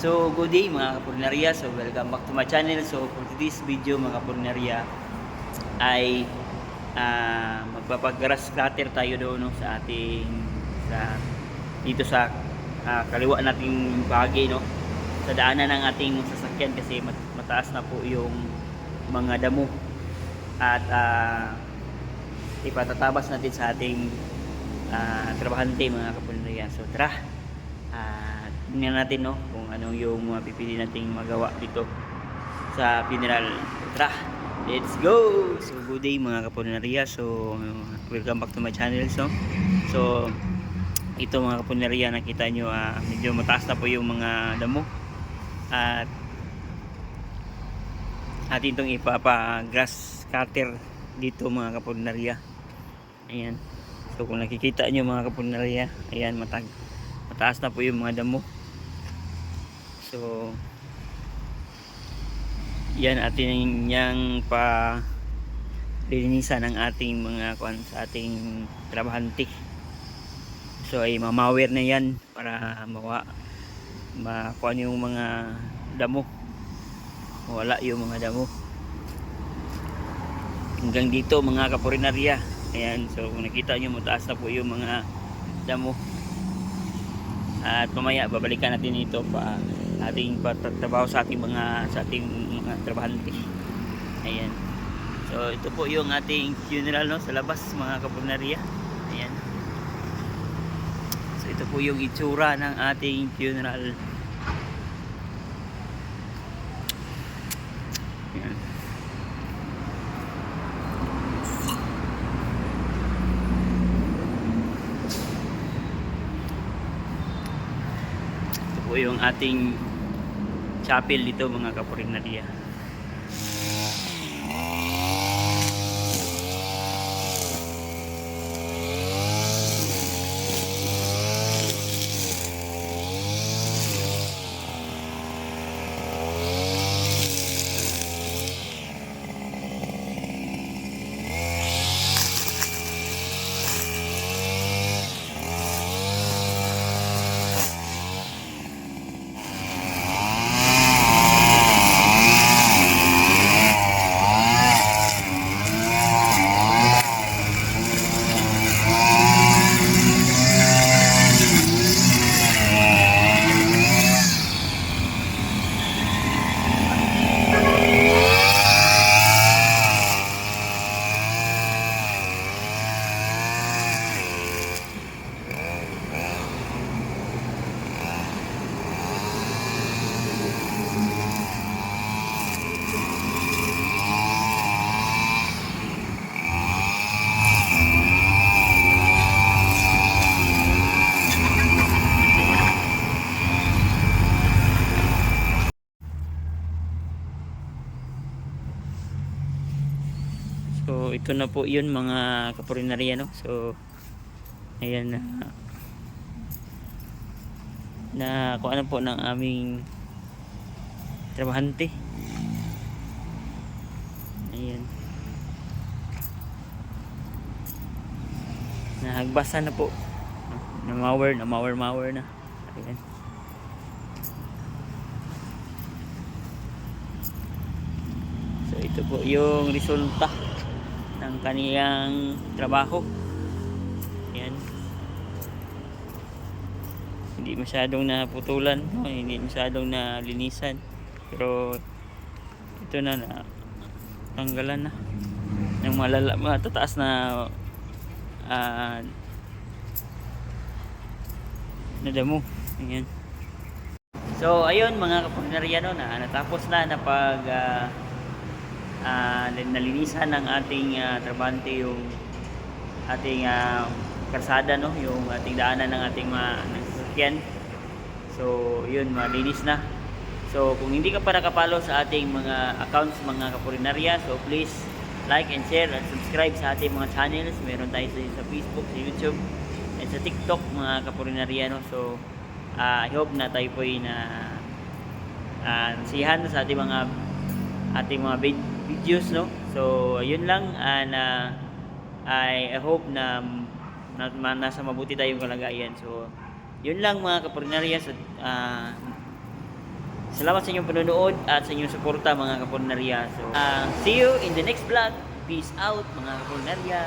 So, good day mga kapurnarya. So, welcome back to my channel. So, for today's video mga kapurnarya ay magpapag-grass cutter tayo doon no, sa ating dito sa kaliwa nating bahagi no, sa daanan ng ating sasakyan kasi mataas na po yung mga damo at ipatatabas natin sa ating trabahante mga kapurnarya. So, tara! Tingnan natin no kung ano yung mapipili nating magawa dito sa funeral. Tara, let's go! So good day mga kapunarya. So welcome back to my channel. So ito mga kapunarya, nakita nyo medyo mataas na po yung mga damo at atin itong ipapa grass cutter dito mga kapunarya. Ayan, so kung nakikita nyo mga kapunarya, ayan, mataas na po yung mga damo. So yan atin yang pa lilinisan ng ating mga sa ating trabahante. So ay mamawer na yan para makuha yung mga damo, wala yung mga damo hanggang dito mga kapurinarya. Ayan, so kung nakita nyo mataas na po yung mga damo at mamaya babalikan natin ito pa ating pagtatrabaho sa ating mga trabahante. Ayan, so ito po yung ating funeral no, sa labas mga kapunarya. Ayan, so ito po yung itsura ng ating funeral. Ayan, ito po yung ating chapel dito mga kapurinarya. So ito na po yun mga kapurinarya no. So ayan na kung ano po ng aming trabahante. Ayan, nahagbasa na po, na mower na. Ayan, so ito po yung resulta ng kaniyang trabaho. Ayan, hindi masyadong naputulan no? Hindi masyadong nalinisan, pero ito na tanggalan na ng mga tataas na damo. Ayan, so ayun mga kapulinarya no, natapos na nalinisan ng ating trabante yung ating karsada no, yung ating daanan ng ating sasakyan. So yun, malinis na. So kung hindi ka pa nakapalo sa ating mga accounts mga kapulinarya, so please like and share and subscribe sa ating mga channels. Meron tayo sa Facebook, sa YouTube, at sa TikTok mga kapulinarya no. So I hope na tayo po ay nasiyahan sa ating mga videos no. So yun lang, I hope na nasa mabuti tayong kalagayan. So yun lang mga kapulinarya. So Salamat sa inyong panonood at sa inyong suporta mga kapornarya. So, see you in the next vlog. Peace out mga kapornarya.